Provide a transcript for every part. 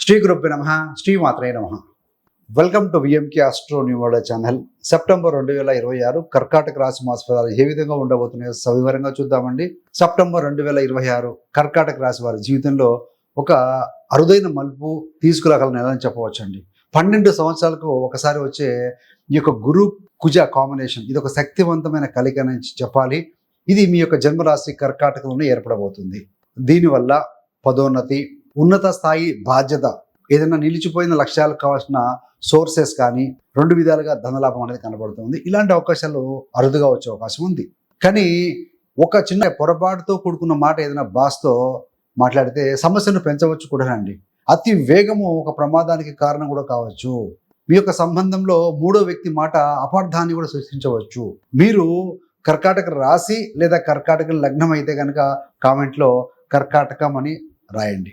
శ్రీ గురుభ్యో నమః. శ్రీమాత్రే నమః. వెల్కమ్ టు విఎంకే ఆస్ట్రో న్యూమోడ ఛానల్. సెప్టెంబర్ 2026 కర్కాటక రాశి మాస ఫలాలు ఏ విధంగా ఉండబోతున్నాయో సవివరంగా చూద్దామండి. సెప్టెంబర్ 2026 కర్కాటక రాశి వారి జీవితంలో ఒక అరుదైన మలుపు తీసుకురాగల నెలని చెప్పవచ్చండి. 12 సంవత్సరాలకు ఒకసారి వచ్చే ఈ యొక్క గురు కుజ కాంబినేషన్, ఇది ఒక శక్తివంతమైన కలయిక అని చెప్పాలి. ఇది మీ యొక్క జన్మరాశి కర్కాటకంలోనే ఏర్పడబోతుంది. దీనివల్ల పదోన్నతి, ఉన్నత స్థాయి బాధ్యత, ఏదైనా నిలిచిపోయిన లక్ష్యాలకు కావాల్సిన సోర్సెస్ కానీ 2 విధాలుగా ధనలాభం అనేది కనబడుతుంది. ఇలాంటి అవకాశాలు అరుదుగా వచ్చే అవకాశం ఉంది. కానీ ఒక చిన్న పొరపాటుతో కూడుకున్న మాట ఏదైనా బాస్తో మాట్లాడితే సమస్యను పెంచవచ్చు కూడానండి. అతి వేగము ఒక ప్రమాదానికి కారణం కూడా కావచ్చు. మీ యొక్క సంబంధంలో మూడో వ్యక్తి మాట అపార్థాన్ని కూడా సృష్టించవచ్చు. మీరు కర్కాటక రాశి లేదా కర్కాటక లగ్నం అయితే కనుక కామెంట్లో కర్కాటకం అని రాయండి.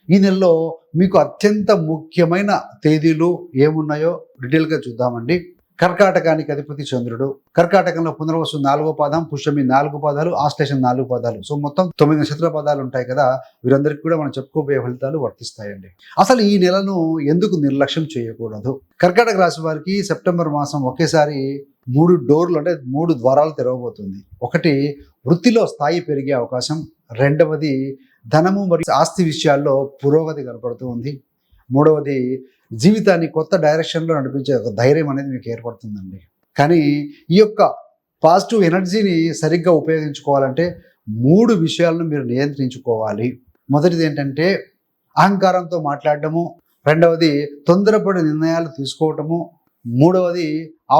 ఈ నెలలో మీకు అత్యంత ముఖ్యమైన తేదీలు ఏమున్నాయో డీటెయిల్గా చూద్దామండి. కర్కాటకానికి అధిపతి చంద్రుడు. కర్కాటకంలో పునర్వసు 4వ పాదం, పుష్యమి 4 పాదాలు, ఆశ్లేషం 4 పాదాలు. సో మొత్తం 9 నక్షత్ర పదాలు ఉంటాయి కదా. వీరందరికీ కూడా మనం చెప్పుకోబోయే ఫలితాలు వర్తిస్తాయండి. అసలు ఈ నెలను ఎందుకు నిర్లక్ష్యం చేయకూడదు? కర్కాటక రాశి వారికి సెప్టెంబర్ మాసం ఒకేసారి 3 డోర్లు అంటే 3 ద్వారాలు తెరవబోతుంది. ఒకటి, వృత్తిలో స్థాయి పెరిగే అవకాశం. రెండవది, ధనము మరియు ఆస్తి విషయాల్లో పురోగతి కనపడుతూ ఉంది. మూడవది, జీవితాన్ని కొత్త డైరెక్షన్లో నడిపించే ఒక ధైర్యం అనేది మీకు ఏర్పడుతుందండి. కానీ ఈ యొక్క పాజిటివ్ ఎనర్జీని సరిగ్గా ఉపయోగించుకోవాలంటే 3 విషయాలను మీరు నియంత్రించుకోవాలి. మొదటిది ఏంటంటే అహంకారంతో మాట్లాడటము. రెండవది, తొందరపడి నిర్ణయాలు తీసుకోవటము. మూడవది,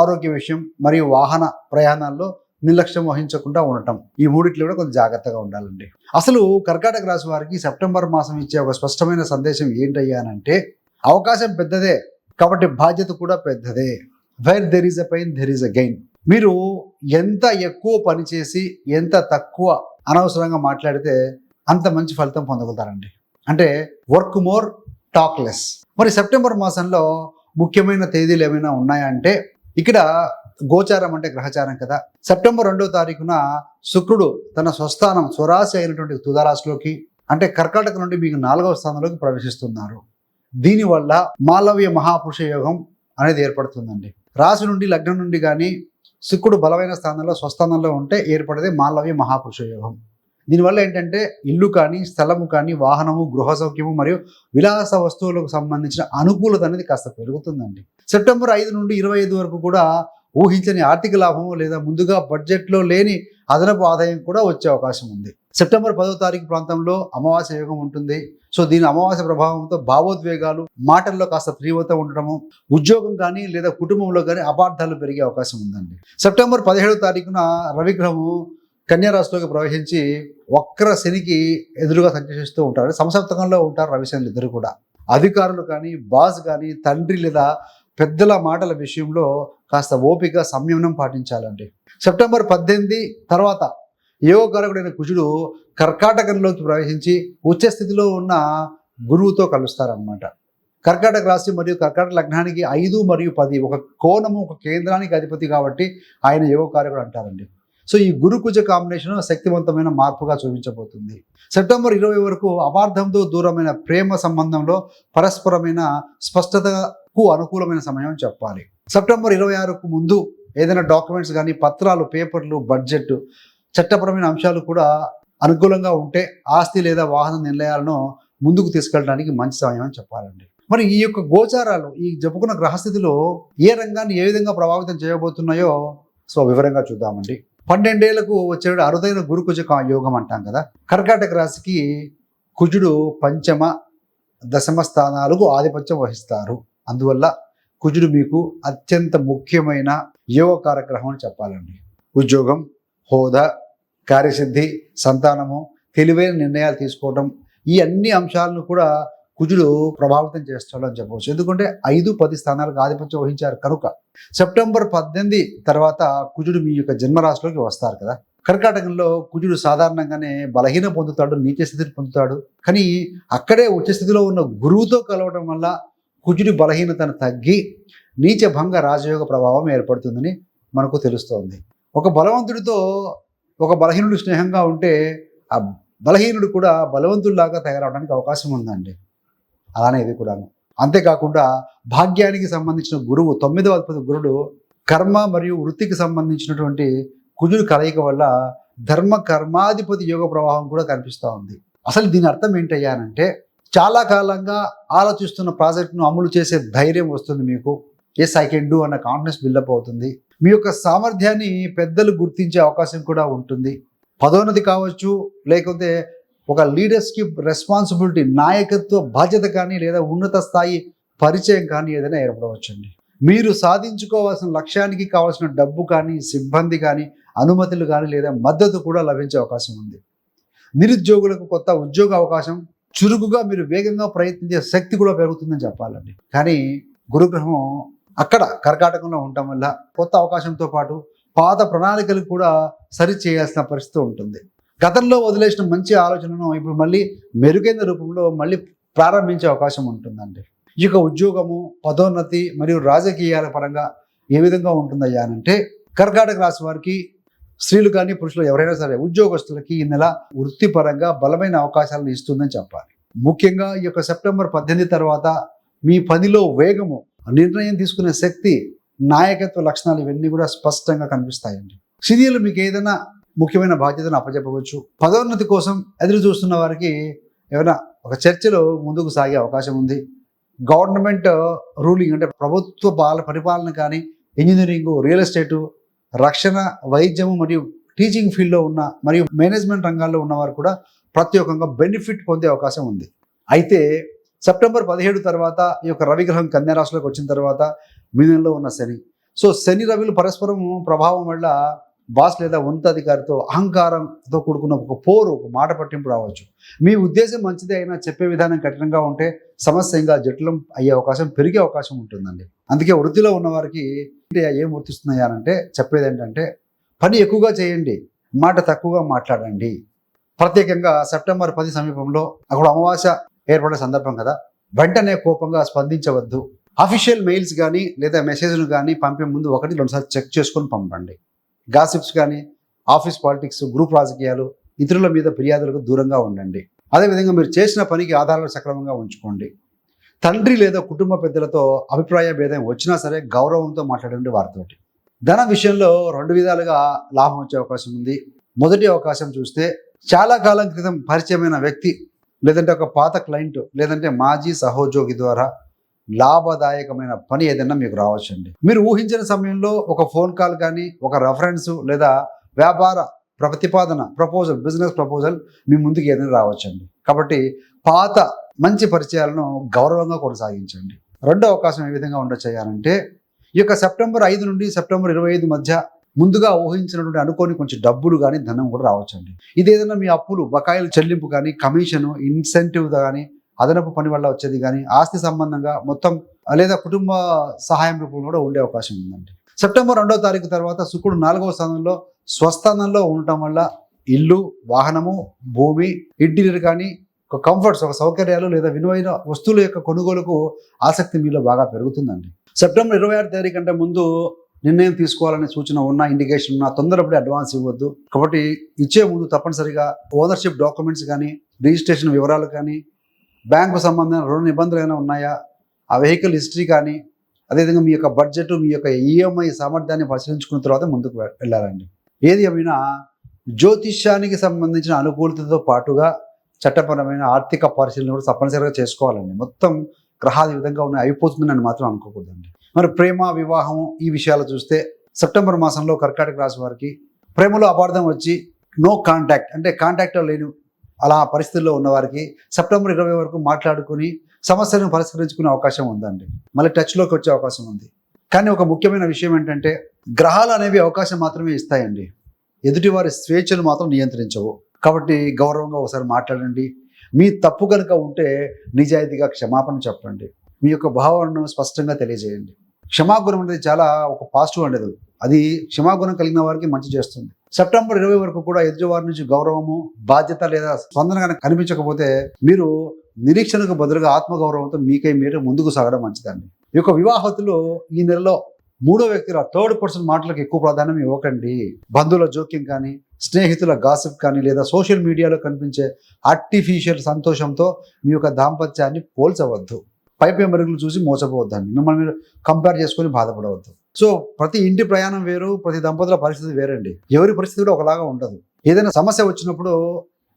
ఆరోగ్య విషయం మరియు వాహన ప్రయాణాల్లో నిర్లక్ష్యం వహించకుండా ఉండటం. ఈ మూడిట్లో కూడా కొంచెం జాగ్రత్తగా ఉండాలండి. అసలు కర్కాటక రాశి వారికి సెప్టెంబర్ మాసం ఇచ్చే ఒక స్పష్టమైన సందేశం ఏంటయ్యానంటే, అవకాశం పెద్దదే కాబట్టి బాధ్యత కూడా పెద్దదే. Where there is a pain there is a gain. మీరు ఎంత ఎక్కువ పని చేసి ఎంత తక్కువ అనవసరంగా మాట్లాడితే అంత మంచి ఫలితం పొందగలుగుతారండి. అంటే వర్క్ మోర్, టాక్ లెస్. మరి సెప్టెంబర్ మాసంలో ముఖ్యమైన తేదీలు ఏమైనా ఉన్నాయా అంటే, ఇక్కడ గోచారం అంటే గ్రహచారం కదా. సెప్టెంబర్ 2వ తారీఖున శుక్రుడు తన స్వస్థానం స్వరాశి అయినటువంటి తులారాశిలోకి అంటే కర్కాటక నుండి మీకు 4వ స్థానంలోకి ప్రవేశిస్తున్నారు. దీనివల్ల మాలవ్య మహాపురుష యోగం అనేది ఏర్పడుతుందండి. రాశి నుండి లగ్నం నుండి కానీ శుక్రుడు బలమైన స్థానంలో స్వస్థానంలో ఉంటే ఏర్పడేది మాలవ్య మహాపురుష యోగం. దీనివల్ల ఏంటంటే ఇల్లు కానీ, స్థలము కానీ, వాహనము, గృహ సౌఖ్యము మరియు విలాస వస్తువులకు సంబంధించిన అనుకూలత అనేది కాస్త పెరుగుతుందండి. సెప్టెంబర్ 5 నుండి 25 వరకు కూడా ఊహించని ఆర్థిక లాభము లేదా ముందుగా బడ్జెట్లో లేని అదనపు ఆదాయం కూడా వచ్చే అవకాశం ఉంది. సెప్టెంబర్ 10వ తారీఖు ప్రాంతంలో అమావాస్య యోగం ఉంటుంది. సో దీని అమావాస్య ప్రభావంతో భావోద్వేగాలు, మాటల్లో కాస్త తీవ్రత ఉండటము, ఉద్యోగం కానీ లేదా కుటుంబంలో కానీ అపార్థాలు పెరిగే అవకాశం ఉందండి. సెప్టెంబర్ 17వ తారీఖున రవిగ్రహము కన్యా రాశిలోకి ప్రవేశించి వక్ర శనికి ఎదురుగా సంచరిస్తూ ఉంటారు. సంసప్తకంలో ఉంటారు రవిశనులు ఇద్దరు కూడా. అధికారులు కానీ, బాస్ కానీ, తండ్రి లేదా పెద్దల మాటల విషయంలో కాస్త ఓపిక, సంయమనం పాటించాలండి. సెప్టెంబర్ 18 తర్వాత యోగకారకుడైన కుజుడు కర్కాటకంలోకి ప్రవేశించి ఉచ్చ స్థితిలో ఉన్న గురువుతో కలుస్తారనమాట. కర్కాటక రాశి మరియు కర్కాటక లగ్నానికి 5 మరియు 10 ఒక కోణము, ఒక కేంద్రానికి అధిపతి కాబట్టి ఆయన యోగకారకుడు అంటారండి. సో ఈ గురు కుజ కాంబినేషన్ శక్తివంతమైన మార్పుగా చూపించబోతుంది. సెప్టెంబర్ 20 వరకు అపార్థంతో దూరమైన ప్రేమ సంబంధంలో పరస్పరమైన స్పష్టతకు అనుకూలమైన సమయం చెప్పాలి. సెప్టెంబర్ 26కు ముందు ఏదైనా డాక్యుమెంట్స్ కానీ, పత్రాలు, పేపర్లు, బడ్జెట్, చట్టపరమైన అంశాలు కూడా అనుకూలంగా ఉంటే ఆస్తి లేదా వాహన నిర్ణయాలను ముందుకు తీసుకెళ్ళడానికి మంచి సమయం అని చెప్పాలండి. మరి ఈ యొక్క గోచారాలు, ఈ చెప్పుకున్న గ్రహస్థితిలో ఏ రంగాన్ని ఏ విధంగా ప్రభావితం చేయబోతున్నాయో సో వివరంగా చూద్దామండి. 12 ఏళ్లకు వచ్చే అరుదైన గురు కుజ యోగం అంటాం కదా. కర్కాటక రాశికి కుజుడు పంచమ, దశమ స్థానాలకు ఆధిపత్యం వహిస్తారు. అందువల్ల కుజుడు మీకు అత్యంత ముఖ్యమైన యోగకారక గ్రహం అని చెప్పాలండి. ఉద్యోగం, హోదా, కార్యసిద్ధి, సంతానము, తెలివైన నిర్ణయాలు తీసుకోవడం, ఈ అన్ని అంశాలను కూడా కుజుడు ప్రభావితం చేస్తాడని చెప్పవచ్చు. ఎందుకంటే 5, 10 స్థానాలకు ఆధిపత్యం వహించారు కనుక. సెప్టెంబర్ 18 తర్వాత కుజుడు మీ యొక్క జన్మరాశిలోకి వస్తారు కదా. కర్కాటకంలో కుజుడు సాధారణంగానే బలహీన పొందుతాడు, నీచ స్థితిని పొందుతాడు. కానీ అక్కడే ఉచ్చ స్థితిలో ఉన్న గురువుతో కలవడం వల్ల కుజుడి బలహీనతను తగ్గి నీచ భంగ రాజయోగ ప్రభావం ఏర్పడుతుందని మనకు తెలుస్తోంది. ఒక బలవంతుడితో ఒక బలహీనుడు స్నేహంగా ఉంటే ఆ బలహీనుడు కూడా బలవంతుడిలాగా తయారవడానికి అవకాశం ఉందండి. అలానే ఇది కూడాను. అంతేకాకుండా భాగ్యానికి సంబంధించిన గురువు 9వ అధిపతి గురుడు కర్మ మరియు వృత్తికి సంబంధించినటువంటి కుజుడు కలయిక వల్ల ధర్మ కర్మాధిపతి యోగ ప్రవాహం కూడా కనిపిస్తూ ఉంది. అసలు దీని అర్థం ఏంటయ్యానంటే చాలా కాలంగా ఆలోచిస్తున్న ప్రాజెక్టును అమలు చేసే ధైర్యం వస్తుంది మీకు. ఎస్ ఐ కెన్ డూ అన్న కాన్ఫిడెన్స్ బిల్డప్ అవుతుంది. మీ యొక్క సామర్థ్యాన్ని పెద్దలు గుర్తించే అవకాశం కూడా ఉంటుంది. పదోన్నతి కావచ్చు, లేకపోతే ఒక లీడర్స్కి రెస్పాన్సిబిలిటీ, నాయకత్వ బాధ్యత కానీ లేదా ఉన్నత స్థాయి పరిచయం కానీ ఏదైనా ఏర్పడవచ్చండి. మీరు సాధించుకోవాల్సిన లక్ష్యానికి కావాల్సిన డబ్బు కానీ, సిబ్బంది కానీ, అనుమతులు కానీ లేదా మద్దతు కూడా లభించే అవకాశం ఉంది. నిరుద్యోగులకు కొత్త ఉద్యోగ అవకాశం, చురుకుగా మీరు వేగంగా ప్రయత్నించే శక్తి కూడా పెరుగుతుందని చెప్పాలండి. కానీ గురుగ్రహం అక్కడ కర్కాటకంలో ఉండటం వల్ల కొత్త అవకాశంతో పాటు పాత ప్రణాళికలు కూడా సరి చేయాల్సిన పరిస్థితి ఉంటుంది. గతంలో వదిలేసిన మంచి ఆలోచనను ఇప్పుడు మళ్ళీ మెరుగైన రూపంలో మళ్ళీ ప్రారంభించే అవకాశం ఉంటుందండి. ఈ యొక్క ఉద్యోగము, పదోన్నతి మరియు రాజకీయాల పరంగా ఏ విధంగా ఉంటుందయ్యా అంటే కర్కాటక రాశి వారికి స్త్రీలు కానీ పురుషులు ఎవరైనా సరే ఉద్యోగస్తులకి ఈ నెల వృత్తిపరంగా బలమైన అవకాశాలను ఇస్తుందని చెప్పాలి. ముఖ్యంగా ఈ యొక్క సెప్టెంబర్ 18 తర్వాత మీ పనిలో వేగము, నిర్ణయం తీసుకునే శక్తి, నాయకత్వ లక్షణాలు ఇవన్నీ కూడా స్పష్టంగా కనిపిస్తాయండి. సినీలు మీకు ఏదైనా ముఖ్యమైన బాధ్యతను అప్పచెప్పవచ్చు. పదోన్నతి కోసం ఎదురు చూస్తున్న వారికి ఏమైనా ఒక చర్చలో ముందుకు సాగే అవకాశం ఉంది. గవర్నమెంట్ రూలింగ్ అంటే ప్రభుత్వ పరిపాలన కానీ, ఇంజనీరింగ్, రియల్ ఎస్టేటు, రక్షణ, వైద్యము మరియు టీచింగ్ ఫీల్డ్లో ఉన్న మరియు మేనేజ్మెంట్ రంగాల్లో ఉన్నవారు కూడా ప్రత్యేకంగా బెనిఫిట్ పొందే అవకాశం ఉంది. అయితే సెప్టెంబర్ 17 తర్వాత ఈ యొక్క రవిగ్రహం కన్యా రాశిలోకి వచ్చిన తర్వాత మీనంలో ఉన్న శని, సో శని రవిలు పరస్పరం ప్రభావం వల్ల బాస్ లేదా ఉన్నతాధికారితో అహంకారంతో కూడుకున్న ఒక పోరు, ఒక మాట పట్టింపు రావచ్చు. మీ ఉద్దేశం మంచిదే అయినా చెప్పే విధానం కఠినంగా ఉంటే సమస్య ఇంకా జటిలం అయ్యే అవకాశం, పెరిగే అవకాశం ఉంటుందండి. అందుకే వృత్తిలో ఉన్న వారికి ఏం వర్తిస్తున్నాయనంటే చెప్పేది ఏంటంటే పని ఎక్కువగా చేయండి, మాట తక్కువగా మాట్లాడండి. ప్రత్యేకంగా సెప్టెంబర్ 10 సమీపంలో అక్కడ అమావాస్య ఏర్పడే సందర్భం కదా, వెంటనే కోపంగా స్పందించవద్దు. అఫీషియల్ మెయిల్స్ కానీ లేదా మెసేజ్లు కానీ పంపే ముందు 1-2 సార్లు చెక్ చేసుకొని పంపండి. గాసిప్స్ కానీ, ఆఫీస్ పాలిటిక్స్, గ్రూప్ రాజకీయాలు, ఇతరుల మీద ఫిర్యాదులకు దూరంగా ఉండండి. అదేవిధంగా మీరు చేసిన పనికి ఆధారాలు సక్రమంగా ఉంచుకోండి. తండ్రి లేదా కుటుంబ పెద్దలతో అభిప్రాయ భేదం వచ్చినా సరే గౌరవంతో మాట్లాడండి వారితోటి. ధన విషయంలో 2 విధాలుగా లాభం వచ్చే అవకాశం ఉంది. మొదటి అవకాశం చూస్తే చాలా కాలం క్రితం పరిచయమైన వ్యక్తి, లేదంటే ఒక పాత క్లయింట్, లేదంటే మాజీ సహోద్యోగి ద్వారా లాభదాయకమైన పని ఏదైనా మీకు రావచ్చండి. మీరు ఊహించిన సమయంలో ఒక ఫోన్ కాల్ కానీ, ఒక రెఫరెన్స్ లేదా వ్యాపార ప్రపోజల్, బిజినెస్ ప్రపోజల్ మీ ముందుకు ఏదైనా రావచ్చండి. కాబట్టి పాత మంచి పరిచయాలను గౌరవంగా కొనసాగించండి. రెండో అవకాశం ఏ విధంగా ఉండొచ్చాయంటే ఈ యొక్క సెప్టెంబర్ 5 నుండి సెప్టెంబర్ 25 మధ్య ముందుగా ఊహించినటువంటి అనుకోని కొంచెం డబ్బులు కానీ, ధనం కూడా రావచ్చండి. ఇది ఏదైనా మీ అప్పులు, బకాయిలు చెల్లింపు కానీ, కమిషను, ఇన్సెంటివ్ కానీ, అదనపు పని వల్ల వచ్చేది కానీ, ఆస్తి సంబంధంగా మొత్తం లేదా కుటుంబ సహాయం రూపంలో కూడా ఉండే అవకాశం ఉందండి. సెప్టెంబర్ 2వ తారీఖు తర్వాత శుక్రుడు 4వ స్థానంలో స్వస్థానంలో ఉండటం వల్ల ఇల్లు, వాహనము, భూమి, ఇంటీరియర్ కానీ, ఒక కంఫర్ట్స్, ఒక సౌకర్యాలు లేదా విలువైన వస్తువుల యొక్క కొనుగోలుకు ఆసక్తి మీలో బాగా పెరుగుతుందండి. సెప్టెంబర్ 26 తారీఖు కంటే ముందు నిర్ణయం తీసుకోవాలనే సూచన ఉన్న, ఇండికేషన్ ఉన్న, తొందరపడి అడ్వాన్స్ ఇవ్వద్దు. కాబట్టి ఇచ్చే ముందు తప్పనిసరిగా ఓనర్షిప్ డాక్యుమెంట్స్ కానీ, రిజిస్ట్రేషన్ వివరాలు కానీ, బ్యాంకు సంబంధమైన రుణ నిబంధనలు ఏమైనా ఉన్నాయా, ఆ వెహికల్ హిస్టరీ కానీ, అదేవిధంగా మీ యొక్క బడ్జెట్, మీ యొక్క ఈఎంఐ సామర్థ్యాన్ని పరిశీలించుకున్న తర్వాత ముందుకు వెళ్ళాలండి. ఏది ఏమైనా జ్యోతిష్యానికి సంబంధించిన అనుకూలతతో పాటుగా చట్టపరమైన ఆర్థిక పరిశీలన కూడా తప్పనిసరిగా చేసుకోవాలండి. మొత్తం గ్రహాలు ఈ విధంగా ఉన్నాయి అయిపోతుందని మాత్రం అనుకోకూడదండి. మరి ప్రేమ, వివాహం ఈ విషయాలు చూస్తే సెప్టెంబర్ మాసంలో కర్కాటక రాశి వారికి ప్రేమలో అపార్థం వచ్చి నో కాంటాక్ట్ అంటే కాంటాక్ట్లో లేని అలా పరిస్థితుల్లో ఉన్నవారికి సెప్టెంబర్ 20 వరకు మాట్లాడుకుని సమస్యలను పరిష్కరించుకునే అవకాశం ఉందండి. మళ్ళీ టచ్లోకి వచ్చే అవకాశం ఉంది. కానీ ఒక ముఖ్యమైన విషయం ఏంటంటే గ్రహాలు అనేవి అవకాశం మాత్రమే ఇస్తాయండి, ఎదుటివారి స్వేచ్ఛను మాత్రం నియంత్రించవు. కాబట్టి గౌరవంగా ఒకసారి మాట్లాడండి. మీ తప్పు కనుక ఉంటే నిజాయితీగా క్షమాపణ చెప్పండి. మీ యొక్క భావనను స్పష్టంగా తెలియజేయండి. క్షమాగుణం అనేది చాలా ఒక పాజిటివ్ అనేది, అది క్షమాగుణం కలిగిన వారికి మంచి చేస్తుంది. సెప్టెంబర్ 20 వరకు కూడా ఎదుటివారి నుంచి గౌరవము, బాధ్యత లేదా స్పందన కనిపించకపోతే మీరు నిరీక్షణకు బదులుగా ఆత్మగౌరవంతో మీకై మీరు ముందుకు సాగడం మంచిదండి. ఈ యొక్క వివాహతులు ఈ నెలలో 3వ వ్యక్తిలో, థర్డ్ పర్సన్ మాటలకు ఎక్కువ ప్రాధాన్యం ఇవ్వకండి. బంధువుల జోక్యం కానీ, స్నేహితుల గాసిప్ కానీ లేదా సోషల్ మీడియాలో కనిపించే ఆర్టిఫిషియల్ సంతోషంతో మీ యొక్క దాంపత్యాన్ని పోల్చవద్దు. పైపై మెరుగులు చూసి మోసపోవద్దండి. మిమ్మల్ని మీరు కంపేర్ చేసుకొని బాధపడవద్దు. సో ప్రతి ఇంటి ప్రయాణం వేరు, ప్రతి దంపతుల పరిస్థితి వేరండి. ఎవరి పరిస్థితి కూడా ఒకలాగా ఉండదు. ఏదైనా సమస్య వచ్చినప్పుడు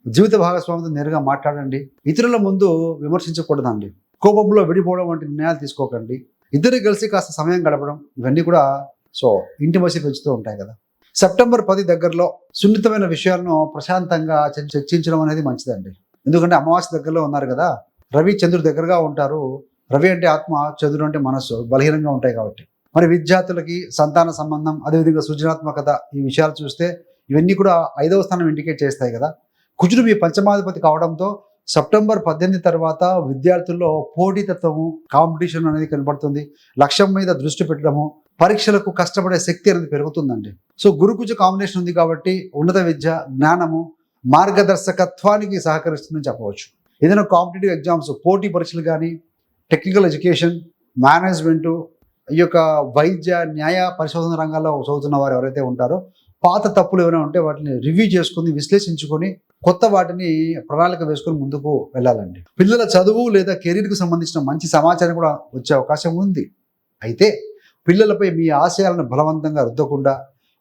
జీవిత భాగస్వామితో నేరుగా మాట్లాడండి. ఇతరుల ముందు విమర్శించకూడదండి. కోపంలో విడిపోవడం వంటి నిర్ణయాలు తీసుకోకండి. ఇద్దరు కలిసి కాస్త సమయం గడపడం, ఇవన్నీ కూడా ఇంటిమసీ పెంచుతూ ఉంటాయి కదా. సెప్టెంబర్ 10 దగ్గరలో సున్నితమైన విషయాలను ప్రశాంతంగా చర్చించడం అనేది మంచిదండి. ఎందుకంటే అమావాస్య దగ్గరలో ఉన్నారు కదా, రవి చంద్రుడి దగ్గరగా ఉంటారు. రవి అంటే ఆత్మ, చంద్రుడు అంటే మనస్సు బలహీనంగా ఉంటాయి కాబట్టి. మరి విద్యార్థులకి సంతాన సంబంధం, అదేవిధంగా సృజనాత్మకత, ఈ విషయాలు చూస్తే ఇవన్నీ కూడా 5వ స్థానం ఇండికేట్ చేస్తాయి కదా. కుజుడు మీ పంచమాధిపతి కావడంతో సెప్టెంబర్ 18 తర్వాత విద్యార్థుల్లో పోటీతత్వము, కాంపిటీషన్ అనేది కనబడుతుంది. లక్ష్యం మీద దృష్టి పెట్టడము, పరీక్షలకు కష్టపడే శక్తి అనేది పెరుగుతుందండి. సో గురుకుజ కాంబినేషన్ ఉంది కాబట్టి ఉన్నత విద్య, జ్ఞానము, మార్గదర్శకత్వానికి సహకరిస్తుందని చెప్పవచ్చు. ఏదైనా కాంపిటేటివ్ ఎగ్జామ్స్, పోటీ పరీక్షలు కానీ, టెక్నికల్ ఎడ్యుకేషన్, మేనేజ్మెంటు, ఈ యొక్క వైద్య, న్యాయ, పరిశోధన రంగాల్లో చదువుతున్న వారు ఎవరైతే ఉంటారో పాత తప్పులు ఏమైనా ఉంటే వాటిని రివ్యూ చేసుకుని, విశ్లేషించుకొని కొత్త వాటిని ప్రణాళిక వేసుకొని ముందుకు వెళ్ళాలండి. పిల్లల చదువు లేదా కెరీర్కి సంబంధించిన మంచి సమాచారం కూడా వచ్చే అవకాశం ఉంది. అయితే పిల్లలపై మీ ఆశయాలను బలవంతంగా రుద్దకుండా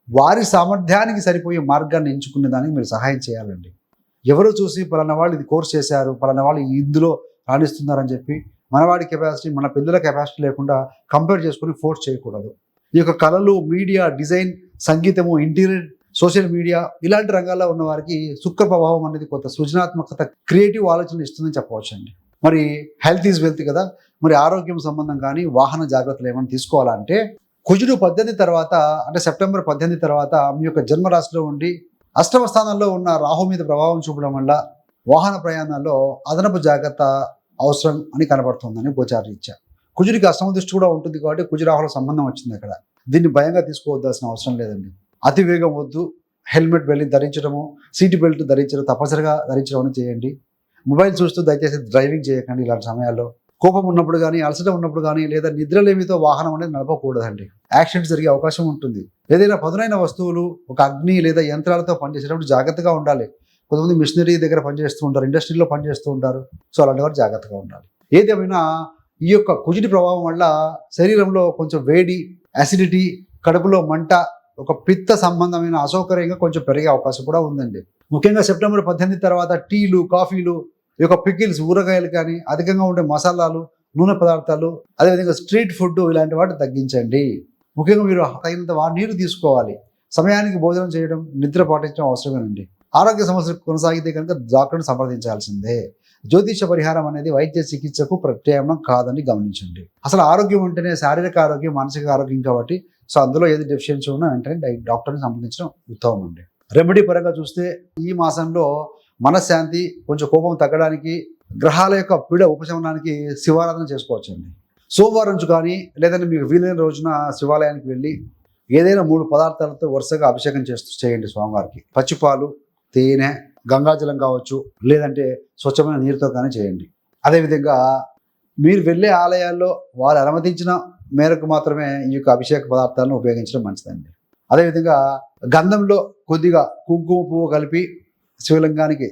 వారి సామర్థ్యానికి సరిపోయే మార్గాన్ని ఎంచుకునే దానికి మీరు సహాయం చేయాలండి. ఎవరో చూసి పలానా వాళ్ళు ఇది కోర్స్ చేశారు, పలానా వాళ్ళు ఇందులో రాణిస్తున్నారని చెప్పి మనవాడి కెపాసిటీ, మన పిల్లల కెపాసిటీ లేకుండా కంపేర్ చేసుకుని ఫోర్స్ చేయకూడదు. ఈ యొక్క కళలు, మీడియా, డిజైన్, సంగీతము, ఇంటీరియర్, సోషల్ మీడియా ఇలాంటి రంగాల్లో ఉన్న వారికి శుక్ర ప్రభావం అనేది కొంత సృజనాత్మకత, క్రియేటివ్ ఆలోచనలు ఇస్తుందని చెప్పవచ్చు అండి. మరి హెల్త్ ఈజ్ వెల్త్ కదా, మరి ఆరోగ్యం సంబంధం కానీ వాహన జాగ్రత్తలు ఏమైనా తీసుకోవాలంటే కుజుడు 18 తర్వాత, అంటే సెప్టెంబర్ 18 తర్వాత మీ యొక్క జన్మరాశిలో ఉండి 8వ స్థానంలో ఉన్న రాహు మీద ప్రభావం చూపడం వల్ల వాహన ప్రయాణాల్లో అదనపు జాగ్రత్త అవసరం అని కనబడుతుందని గోచారరీత్యా. కుజుడికి అష్టమ దృష్టి కూడా ఉంటుంది కాబట్టి కుజురాహుల సంబంధం వచ్చింది అక్కడ. దీన్ని భయంగా తీసుకోవద్దాల్సిన అవసరం లేదండి. అతి వేగం వద్దు. హెల్మెట్ ధరించడము, సీట్ బెల్ట్ ధరించడం తప్పనిసరిగా ధరించడం అని చేయండి. మొబైల్ చూస్తూ దయచేసి డ్రైవింగ్ చేయకండి ఇలాంటి సమయాల్లో. కోపం ఉన్నప్పుడు కానీ, అలసట ఉన్నప్పుడు కానీ, లేదా నిద్రలేమితో వాహనం అనేది నడపకూడదండి. యాక్సిడెంట్ జరిగే అవకాశం ఉంటుంది. ఏదైనా పదునైన వస్తువులు, ఒక అగ్ని లేదా యంత్రాలతో పనిచేసేటప్పుడు జాగ్రత్తగా ఉండాలి. కొంతమంది మిషనరీ దగ్గర పనిచేస్తూ ఉంటారు, ఇండస్ట్రీలో పనిచేస్తూ ఉంటారు. సో అలాంటి వారు జాగ్రత్తగా ఉండాలి. ఏదేమైనా ఈ యొక్క కుజుడి ప్రభావం వల్ల శరీరంలో కొంచెం వేడి, అసిడిటీ, కడుపులో మంట, ఒక పిత్త సంబంధమైన అసౌకర్యంగా కొంచెం పెరిగే అవకాశం కూడా ఉందండి. ముఖ్యంగా సెప్టెంబర్ 18 తర్వాత టీలు, కాఫీలు, ఈ యొక్క పికిల్స్, ఊరగాయలు కానీ, అధికంగా ఉండే మసాలాలు, నూనె పదార్థాలు, అదేవిధంగా స్ట్రీట్ ఫుడ్ ఇలాంటి వాటిని తగ్గించండి. ముఖ్యంగా మీరు తగినంత నీరు తీసుకోవాలి. సమయానికి భోజనం చేయడం, నిద్ర పాటించడం అవసరమేనండి. ఆరోగ్య సమస్యలు కొనసాగితే కనుక డాక్టర్ని సంప్రదించాల్సిందే. జ్యోతిష పరిహారం అనేది వైద్య చికిత్సకు ప్రత్యామ్నాయం కాదని గమనించండి. అసలు ఆరోగ్యం అంటేనే శారీరక ఆరోగ్యం, మానసిక ఆరోగ్యం కాబట్టి సో అందులో ఏది డెఫిషియన్సీ ఉన్నా వెంటనే డాక్టర్ని సంప్రదించడం ఉత్తమం అండి. రెమెడీ పరంగా చూస్తే ఈ మాసంలో మనశ్శాంతి, కొంచెం కోపం తగ్గడానికి, గ్రహాల యొక్క పీడ ఉపశమనానికి శివారాధన చేసుకోవచ్చండి. సోమవారం నుంచి కానీ లేదంటే మీకు వీలైన రోజున శివాలయానికి వెళ్ళి ఏదైనా 3 పదార్థాలతో వరుసగా అభిషేకం చేయండి స్వామివారికి. పచ్చిపాలు, తేనె, గంగాజలం కావచ్చు, లేదంటే స్వచ్ఛమైన నీరుతో కానీ చేయండి. అదేవిధంగా మీరు వెళ్ళే ఆలయాల్లో వారు అనుమతించిన మేరకు మాత్రమే ఈ యొక్క అభిషేక పదార్థాలను ఉపయోగించడం మంచిదండి. అదేవిధంగా గంధంలో కొద్దిగా కుంకుమ పువ్వు కలిపి శివలింగానికి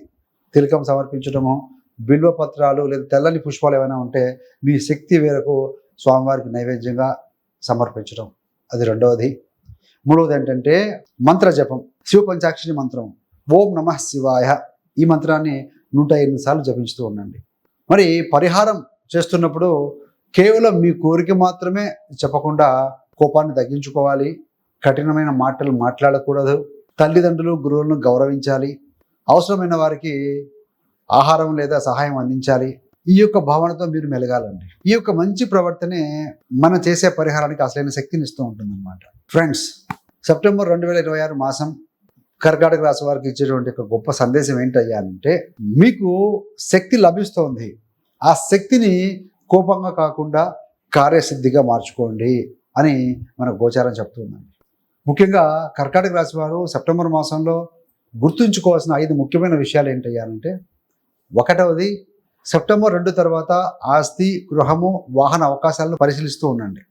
తిలకం సమర్పించడము, బిల్వ పత్రాలు లేదా తెల్లని పుష్పాలు ఏమైనా ఉంటే మీ శక్తి మేరకు స్వామివారికి నైవేద్యంగా సమర్పించడం, అది రెండవది. మూడవది ఏంటంటే మంత్ర జపం, శివ పంచాక్షరి మంత్రం ఓం నమః శివాయ, ఈ మంత్రాన్ని 108 సార్లు జపించుతూ ఉండండి. మరి పరిహారం చేస్తున్నప్పుడు కేవలం మీ కోరిక మాత్రమే చెప్పకుండా కోపాన్ని తగ్గించుకోవాలి. కఠినమైన మాటలు మాట్లాడకూడదు. తల్లిదండ్రులు, గురువులను గౌరవించాలి. అవసరమైన వారికి ఆహారం లేదా సహాయం అందించాలి. ఈ యొక్క భావనతో మీరు మెలగాలండి. ఈ యొక్క మంచి ప్రవర్తనే మనం చేసే పరిహారానికి అసలైన శక్తిని ఇస్తూ ఉంటుంది అన్నమాట. ఫ్రెండ్స్, సెప్టెంబర్ 2026 మాసం కర్కాటక రాశి వారికి ఇచ్చేటువంటి ఒక గొప్ప సందేశం ఏంటయ్యాలంటే, మీకు శక్తి లభిస్తోంది. ఆ శక్తిని కోపంగా కాకుండా కార్యసిద్ధిగా మార్చుకోండి అని మన గోచారం చెప్తుందండి. ముఖ్యంగా కర్కాటక రాశి వారు సెప్టెంబర్ మాసంలో గుర్తుంచుకోవాల్సిన 5 ముఖ్యమైన విషయాలు ఏంటయ్యాలంటే, ఒకటవది సెప్టెంబర్ 2 తర్వాత ఆస్తి, గృహము, వాహన అవకాశాలను పరిశీలిస్తూ ఉండండి.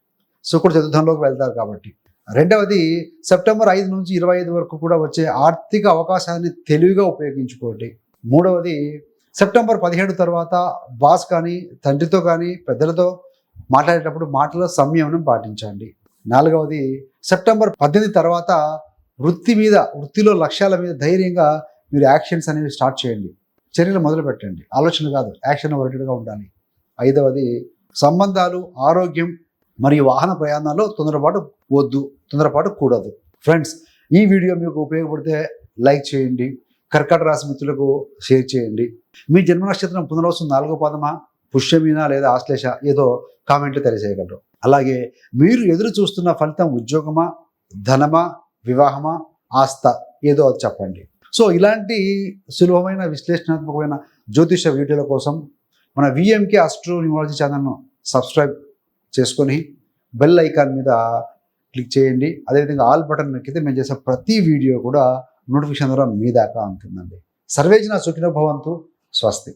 శుక్రుడు చతుర్థంలోకి వెళ్తారు కాబట్టి. రెండవది సెప్టెంబర్ 5 నుంచి 25 వరకు కూడా వచ్చే ఆర్థిక అవకాశాన్ని తెలివిగా ఉపయోగించుకోండి. మూడవది సెప్టెంబర్ 17 తర్వాత బాస్ కానీ, తండ్రితో కానీ, పెద్దలతో మాట్లాడేటప్పుడు మాటలో సంయమనం పాటించండి. నాలుగవది సెప్టెంబర్ 18 తర్వాత వృత్తిలో లక్ష్యాల మీద ధైర్యంగా మీరు యాక్షన్స్ అనేవి స్టార్ట్ చేయండి. చర్యలు మొదలు పెట్టండి. ఆలోచనలు కాదు, యాక్షన్ ఓరియంటెడ్గా ఉండాలి. ఐదవది సంబంధాలు, ఆరోగ్యం మరియు వాహన ప్రయాణాల్లో తొందరపాటు కూడదు. ఫ్రెండ్స్, ఈ వీడియో మీకు ఉపయోగపడితే లైక్ చేయండి. కర్కాటక రాశి మిత్రులకు షేర్ చేయండి. మీ జన్మ నక్షత్రం పునర్వసు 4వ పాదమా, పుష్యమీన లేదా ఆశ్లేష ఏదో కామెంట్లు తెలియజేయగలరు. అలాగే మీరు ఎదురు చూస్తున్న ఫలితం ఉద్యోగమా, ధనమా, వివాహమా, ఆస్త ఏదో అది చెప్పండి. సో ఇలాంటి సులభమైన విశ్లేషణాత్మకమైన జ్యోతిష వీడియోల కోసం మన విఎంకే ఆస్ట్రో న్యూమాలజీ ఛానల్ను సబ్స్క్రైబ్ చేసుకొని బెల్ ఐకాన్ మీద క్లిక్ చేయండి. అదేవిధంగా ఆల్ బటన్ నొక్కితే మేము చేసే ప్రతి వీడియో కూడా నోటిఫికేషన్ ద్వారా మీ దాకా ఉంటుందండి. సర్వేజన సుఖినో భవంతు. స్వస్తి.